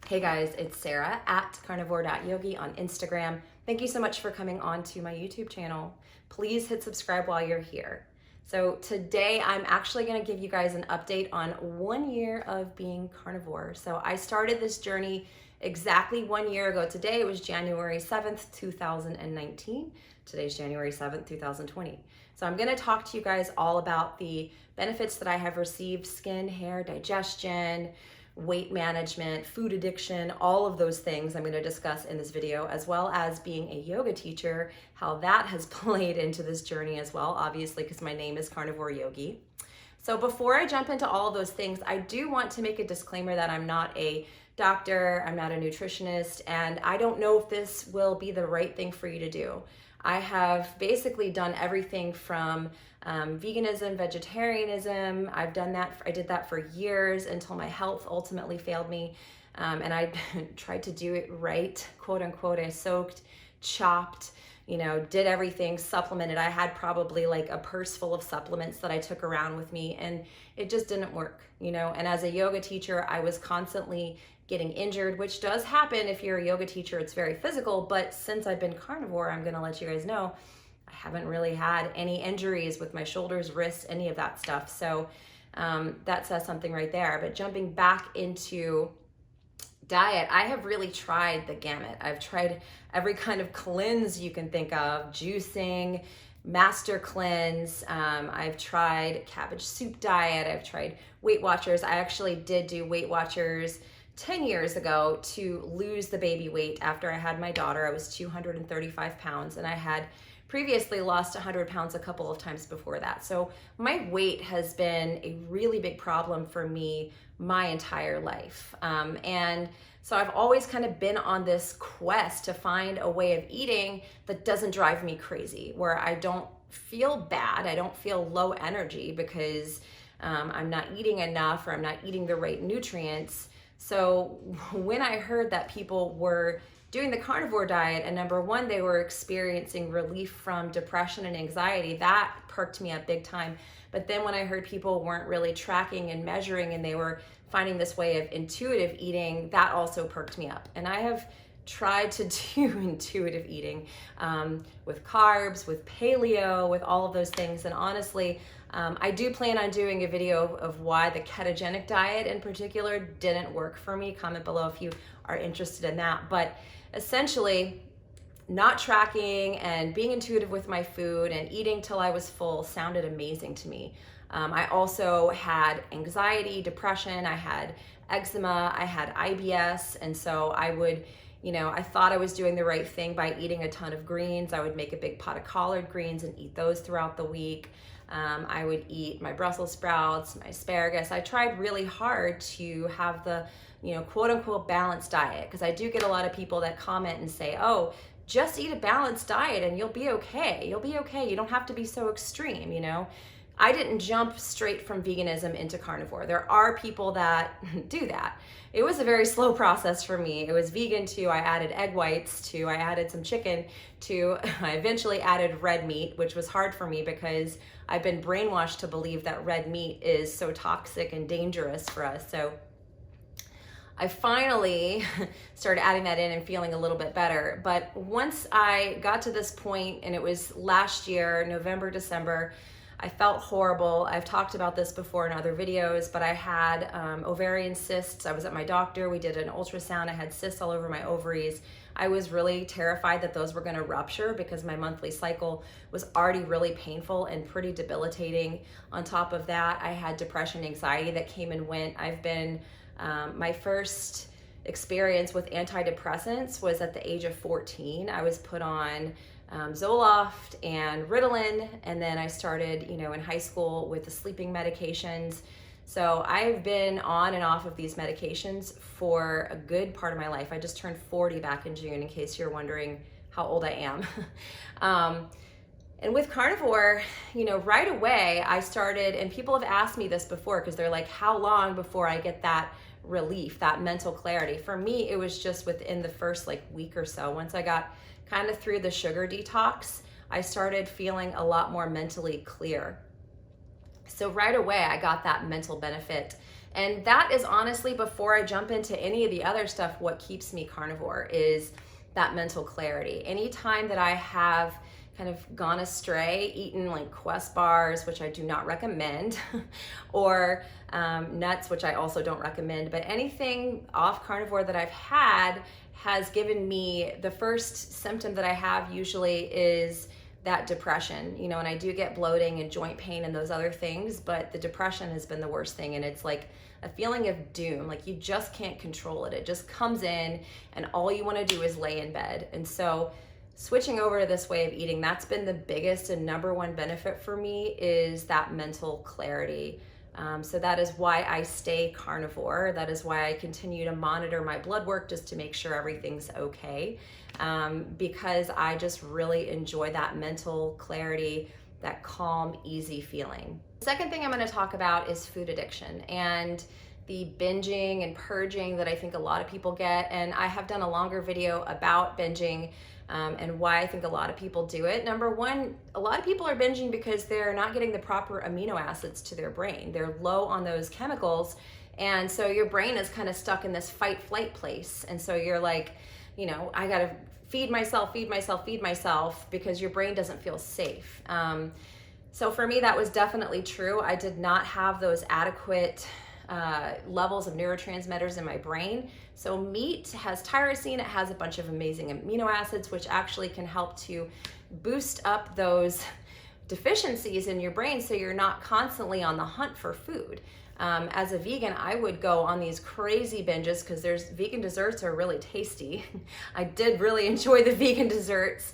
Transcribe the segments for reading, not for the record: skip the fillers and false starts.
Hey guys, it's Sarah at carnivore.yogi on Instagram. Thank you so much for coming on to my YouTube channel. Please hit subscribe while you're here. So today I'm actually going to give you guys an update on 1 year of being carnivore. So I started this journey exactly 1 year ago. Today it was January 7th, 2019. Today's January 7th, 2020. So I'm going to talk to you guys all about the benefits that I have received: skin, hair, digestion, weight management, food addiction, all of those things I'm going to discuss in this video, as well as being a yoga teacher, how that has played into this journey as well, obviously, because my name is Carnivore Yogi. So before I jump into all of those things, I do want to make a disclaimer that I'm not a doctor, I'm not a nutritionist, and I don't know if this will be the right thing for you to do. I have basically done everything from veganism, vegetarianism. I did that for years until my health ultimately failed me. And I tried to do it right, quote unquote. I soaked, chopped, did everything, supplemented. I had probably like a purse full of supplements that I took around with me, and it just didn't work, And as a yoga teacher, I was constantly getting injured, which does happen if you're a yoga teacher. It's very physical, but since I've been carnivore, I'm gonna let you guys know, I haven't really had any injuries with my shoulders, wrists, any of that stuff. So that says something right there. But jumping back into diet, I have really tried the gamut. I've tried every kind of cleanse you can think of: juicing, master cleanse. I've tried cabbage soup diet. I've tried Weight Watchers. I actually did do Weight Watchers 10 years ago to lose the baby weight after I had my daughter. I was 235 pounds, and I had previously lost 100 pounds a couple of times before that. So my weight has been a really big problem for me my entire life. And so I've always kind of been on this quest to find a way of eating that doesn't drive me crazy, where I don't feel bad, I don't feel low energy because I'm not eating enough or I'm not eating the right nutrients. So when I heard that people were doing the carnivore diet, and number one, they were experiencing relief from depression and anxiety, that perked me up big time. But then when I heard people weren't really tracking and measuring, and they were finding this way of intuitive eating, that also perked me up. And I have tried to do intuitive eating with carbs, with paleo, with all of those things. And honestly, I do plan on doing a video of why the ketogenic diet in particular didn't work for me. Comment below if you are interested in that. But essentially, not tracking and being intuitive with my food and eating till I was full sounded amazing to me. I also had anxiety, depression, I had eczema, I had IBS, and so I would, I thought I was doing the right thing by eating a ton of greens. I would make a big pot of collard greens and eat those throughout the week. I would eat my Brussels sprouts, my asparagus. I tried really hard to have the, quote unquote balanced diet, because I do get a lot of people that comment and say, oh, just eat a balanced diet and you'll be okay. You'll be okay. You don't have to be so extreme, I didn't jump straight from veganism into carnivore. There are people that do that. It was a very slow process for me. It was vegan to, I added egg whites to, I added some chicken to, I eventually added red meat, which was hard for me because I've been brainwashed to believe that red meat is so toxic and dangerous for us. So I finally started adding that in and feeling a little bit better. But once I got to this point, and it was last year, November, December, I felt horrible. I've talked about this before in other videos, but I had ovarian cysts. I was at my doctor. We did an ultrasound. I had cysts all over my ovaries. I was really terrified that those were going to rupture because my monthly cycle was already really painful and pretty debilitating. On top of that, I had depression, anxiety that came and went. I've been, my first experience with antidepressants was at the age of 14. I was put on Zoloft and Ritalin, and then I started, in high school with the sleeping medications. So I've been on and off of these medications for a good part of my life. I just turned 40 back in June, in case you're wondering how old I am. And with carnivore, right away I started, and people have asked me this before because they're like, how long before I get that relief, that mental clarity? For me, it was just within the first week or so. Once I got kind of through the sugar detox, I started feeling a lot more mentally clear. So right away, I got that mental benefit. And that is honestly, before I jump into any of the other stuff, what keeps me carnivore is that mental clarity. Anytime that I have kind of gone astray, eaten like Quest bars, which I do not recommend, or nuts, which I also don't recommend, but anything off carnivore that I've had has given me, the first symptom that I have usually is that depression, you know, and I do get bloating and joint pain and those other things, but the depression has been the worst thing. And it's like a feeling of doom, like you just can't control it. It just comes in and all you want to do is lay in bed. And so switching over to this way of eating, that's been the biggest and number one benefit for me, is that mental clarity. So that is why I stay carnivore. That is why I continue to monitor my blood work just to make sure everything's okay. Because I just really enjoy that mental clarity, that calm, easy feeling. The second thing I'm going to talk about is food addiction and the binging and purging that I think a lot of people get. And I have done a longer video about binging and why I think a lot of people do it. Number one, a lot of people are binging because they're not getting the proper amino acids to their brain. They're low on those chemicals. And so your brain is kind of stuck in this fight flight place. And so you're like, you know, I got to feed myself, because your brain doesn't feel safe. So for me, that was definitely true. I did not have those adequate levels of neurotransmitters in my brain. So meat has tyrosine, it has a bunch of amazing amino acids, which actually can help to boost up those deficiencies in your brain so you're not constantly on the hunt for food. As a vegan, I would go on these crazy binges because vegan desserts are really tasty. I did really enjoy the vegan desserts.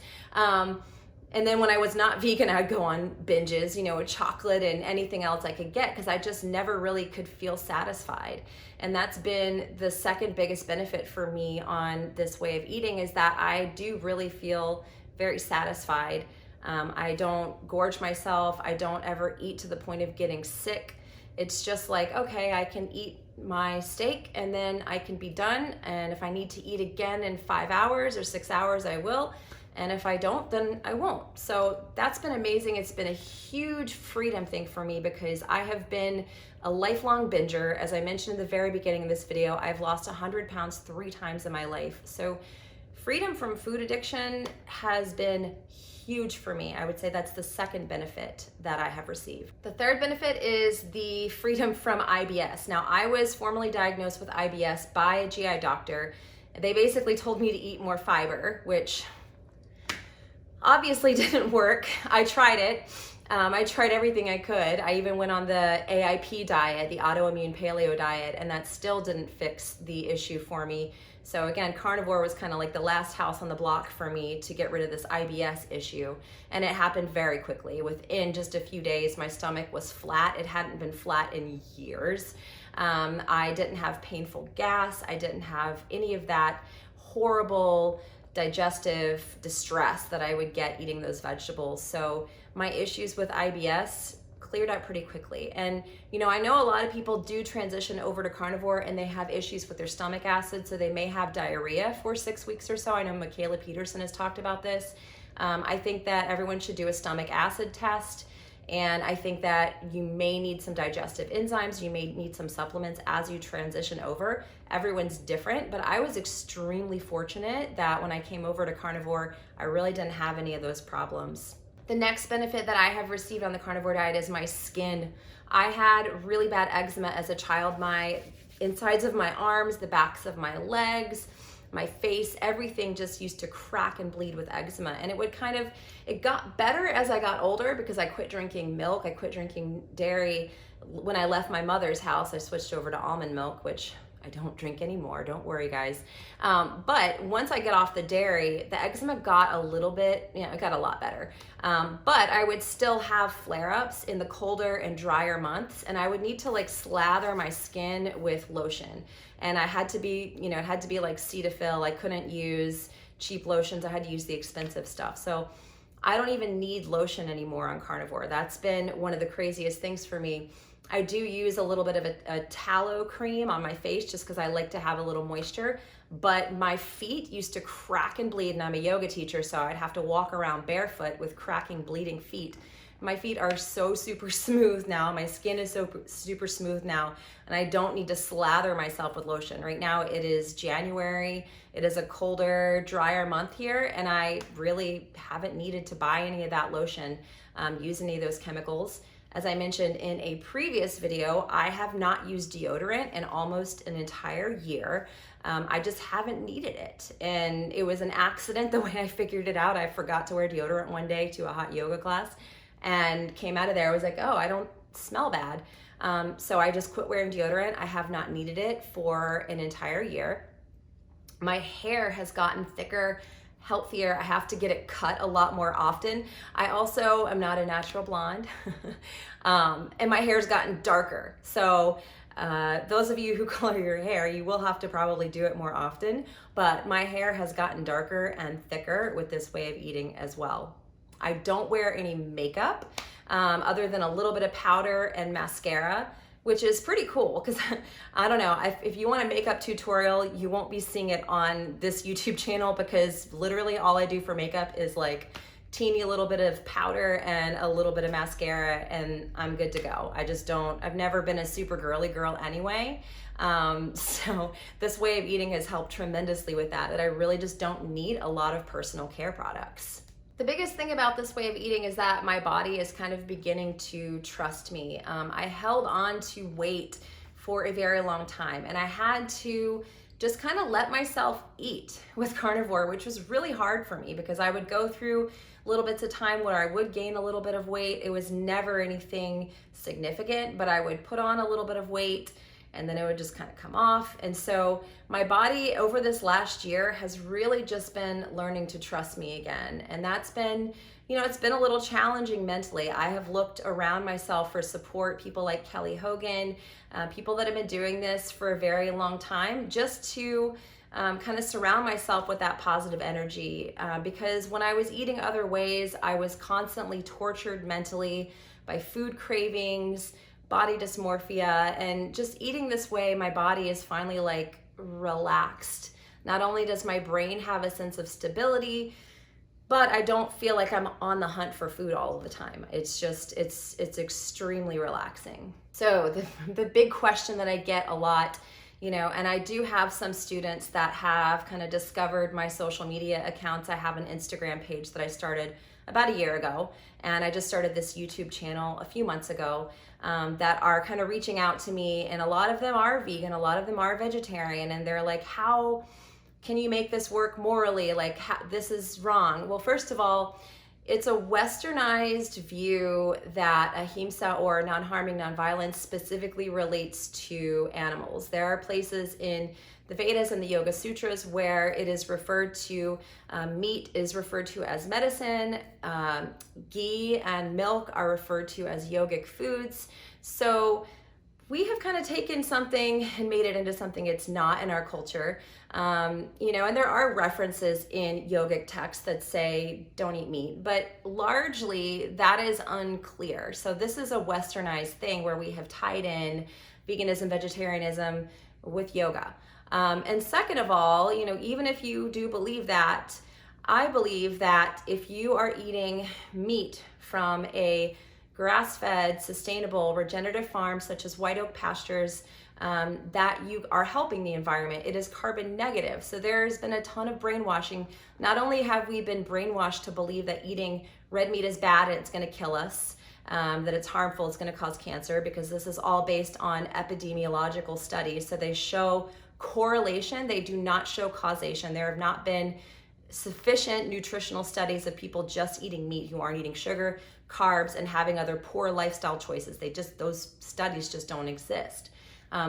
And then when I was not vegan, I'd go on binges, you know, with chocolate and anything else I could get, because I just never really could feel satisfied. And that's been the second biggest benefit for me on this way of eating, is that I do really feel very satisfied. I don't gorge myself. I don't ever eat to the point of getting sick. It's just like, okay, I can eat my steak and then I can be done. And if I need to eat again in 5 hours or 6 hours, I will. And if I don't, then I won't. So that's been amazing. It's been a huge freedom thing for me, because I have been a lifelong binger. As I mentioned in the very beginning of this video, I've lost 100 pounds 3 times in my life. So freedom from food addiction has been huge for me. I would say that's the second benefit that I have received. The third benefit is the freedom from IBS. Now, I was formally diagnosed with IBS by a GI doctor. They basically told me to eat more fiber, which obviously didn't work. I tried it. I tried everything I could. I even went on the AIP diet, the autoimmune paleo diet, and that still didn't fix the issue for me. So again, carnivore was kind of like the last house on the block for me to get rid of this IBS issue. And it happened very quickly. Within just a few days, my stomach was flat. It hadn't been flat in years. I didn't have painful gas. I didn't have any of that horrible digestive distress that I would get eating those vegetables. So my issues with IBS cleared up pretty quickly. And you know, I know a lot of people do transition over to carnivore and they have issues with their stomach acid, so they may have diarrhea for 6 weeks or so. I know Michaela Peterson has talked about this. I think that everyone should do a stomach acid test. And I think that you may need some digestive enzymes, you may need some supplements as you transition over. Everyone's different, but I was extremely fortunate that when I came over to carnivore, I really didn't have any of those problems. The next benefit that I have received on the carnivore diet is my skin. I had really bad eczema as a child. My insides of my arms, the backs of my legs, my face, everything just used to crack and bleed with eczema. And it got better as I got older because I quit drinking milk. I quit drinking dairy. When I left my mother's house, I switched over to almond milk, which I don't drink anymore. Don't worry, guys. But once I get off the dairy, the eczema got a little bit, it got a lot better. But I would still have flare-ups in the colder and drier months, and I would need to like slather my skin with lotion. And I had to be, it had to be like Cetaphil. I couldn't use cheap lotions. I had to use the expensive stuff. So I don't even need lotion anymore on carnivore. That's been one of the craziest things for me. I do use a little bit of a tallow cream on my face just because I like to have a little moisture, but my feet used to crack and bleed, and I'm a yoga teacher, so I'd have to walk around barefoot with cracking, bleeding feet. My feet are so super smooth now. My skin is so super smooth now, and I don't need to slather myself with lotion. Right now it is January. It is a colder, drier month here, and I really haven't needed to buy any of that lotion, use any of those chemicals. As I mentioned in a previous video, I have not used deodorant in almost an entire year. I just haven't needed it. And it was an accident the way I figured it out. I forgot to wear deodorant one day to a hot yoga class and came out of there. I was like, oh, I don't smell bad. So I just quit wearing deodorant. I have not needed it for an entire year. My hair has gotten thicker, healthier. I have to get it cut a lot more often. I also am not a natural blonde, and my hair's gotten darker. So those of you who color your hair, you will have to probably do it more often, but my hair has gotten darker and thicker with this way of eating as well. I don't wear any makeup other than a little bit of powder and mascara, which is pretty cool because I don't know, if you want a makeup tutorial, you won't be seeing it on this YouTube channel because literally all I do for makeup is like teeny little bit of powder and a little bit of mascara and I'm good to go. I've never been a super girly girl anyway. So this way of eating has helped tremendously with that I really just don't need a lot of personal care products. The biggest thing about this way of eating is that my body is kind of beginning to trust me. I held on to weight for a very long time and I had to just kind of let myself eat with carnivore, which was really hard for me because I would go through little bits of time where I would gain a little bit of weight. It was never anything significant, but I would put on a little bit of weight and then it would just kind of come off. And so my body over this last year has really just been learning to trust me again. And that's been, it's been a little challenging mentally. I have looked around myself for support, people like Kelly Hogan, people that have been doing this for a very long time, just to kind of surround myself with that positive energy. Because when I was eating other ways, I was constantly tortured mentally by food cravings, body dysmorphia, and just eating this way, my body is finally like relaxed. Not only does my brain have a sense of stability, but I don't feel like I'm on the hunt for food all of the time. It's just, it's extremely relaxing. So the big question that I get a lot, and I do have some students that have kind of discovered my social media accounts. I have an Instagram page that I started about a year ago, and I just started this YouTube channel a few months ago that are kind of reaching out to me, and a lot of them are vegan, a lot of them are vegetarian, and they're like, how can you make this work morally? Like, this is wrong. Well, first of all, it's a westernized view that ahimsa, or non-harming, non-violence, specifically relates to animals. There are places in the Vedas and the Yoga Sutras where it is referred to, meat is referred to as medicine, ghee and milk are referred to as yogic foods. So we have kind of taken something and made it into something it's not in our culture. And there are references in yogic texts that say don't eat meat, but largely that is unclear. So this is a westernized thing where we have tied in veganism, vegetarianism with yoga. And second of all, even if you do believe that, I believe that if you are eating meat from a grass-fed, sustainable, regenerative farm such as White Oak Pastures, that you are helping the environment. It is carbon negative. So there's been a ton of brainwashing. Not only have we been brainwashed to believe that eating red meat is bad and it's going to kill us, that it's harmful, it's going to cause cancer, because this is all based on epidemiological studies. So they show correlation, they do not show causation. There have not been sufficient nutritional studies of people just eating meat who aren't eating sugar, carbs, and having other poor lifestyle choices. Those studies just don't exist.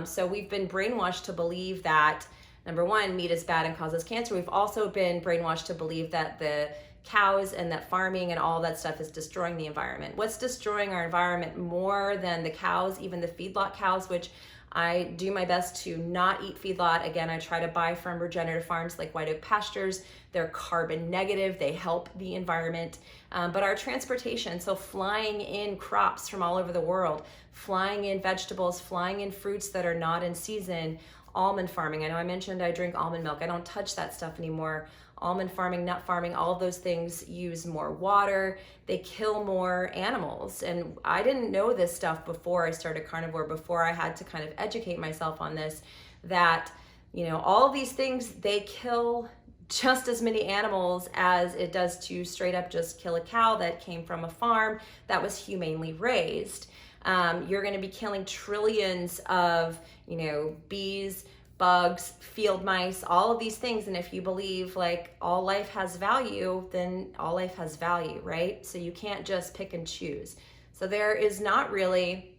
So we've been brainwashed to believe that, number one, meat is bad and causes cancer. We've also been brainwashed to believe that the cows and that farming and all that stuff is destroying the environment. What's destroying our environment more than the cows, even the feedlot cows, which I do my best to not eat feedlot. Again, I try to buy from regenerative farms like White Oak Pastures. They're carbon negative, they help the environment. But our transportation, so flying in crops from all over the world, flying in vegetables, flying in fruits that are not in season, almond farming. I know I mentioned I drink almond milk. I don't touch that stuff anymore. Almond farming, nut farming, all of those things use more water. They kill more animals. And I didn't know this stuff before I started carnivore, before I had to kind of educate myself on this, that, you know, all of these things, they kill just as many animals as it does to straight up just kill a cow that came from a farm that was humanely raised. You're going to be killing trillions of, you know, bees, bugs, field mice, all of these things. And if you believe like all life has value, then all life has value, right? So you can't just pick and choose. So there is not really,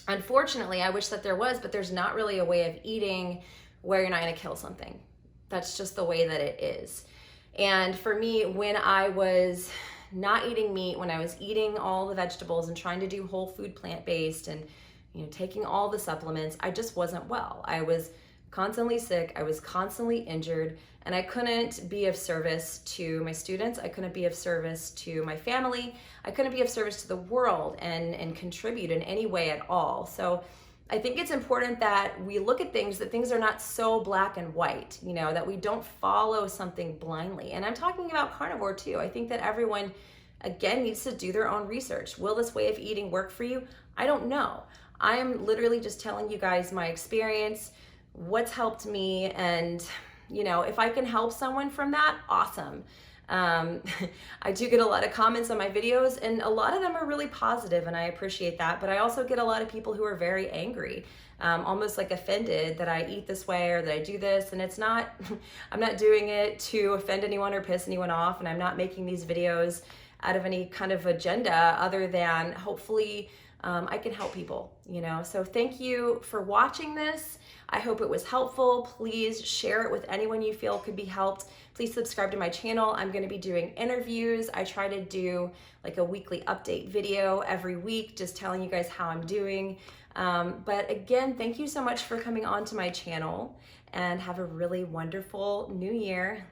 unfortunately, I wish that there was, but there's not really a way of eating where you're not going to kill something. That's just the way that it is. And for me, when I was not eating meat, when I was eating all the vegetables and trying to do whole food, plant-based, and, you know, taking all the supplements, I just wasn't well. I was constantly sick, I was constantly injured, and I couldn't be of service to my students. I couldn't be of service to my family. I couldn't be of service to the world and contribute in any way at all. So I think it's important that we look at things, that things are not so black and white, you know, that we don't follow something blindly. And I'm talking about carnivore too. I think that everyone, again, needs to do their own research. Will this way of eating work for you? I don't know. I'm literally just telling you guys my experience, what's helped me, and, you know, if I can help someone from that, awesome. I do get a lot of comments on my videos, and a lot of them are really positive, and I appreciate that. But I also get a lot of people who are very angry, almost like offended that I eat this way or that I do this. And it's not, I'm not doing it to offend anyone or piss anyone off. And I'm not making these videos out of any kind of agenda other than hopefully I can help people, you know. So thank you for watching this. I hope it was helpful. Please share it with anyone you feel could be helped. Please subscribe to my channel. I'm going to be doing interviews. I try to do like a weekly update video every week, just telling you guys how I'm doing. But again, thank you so much for coming on to my channel, and have a really wonderful new year.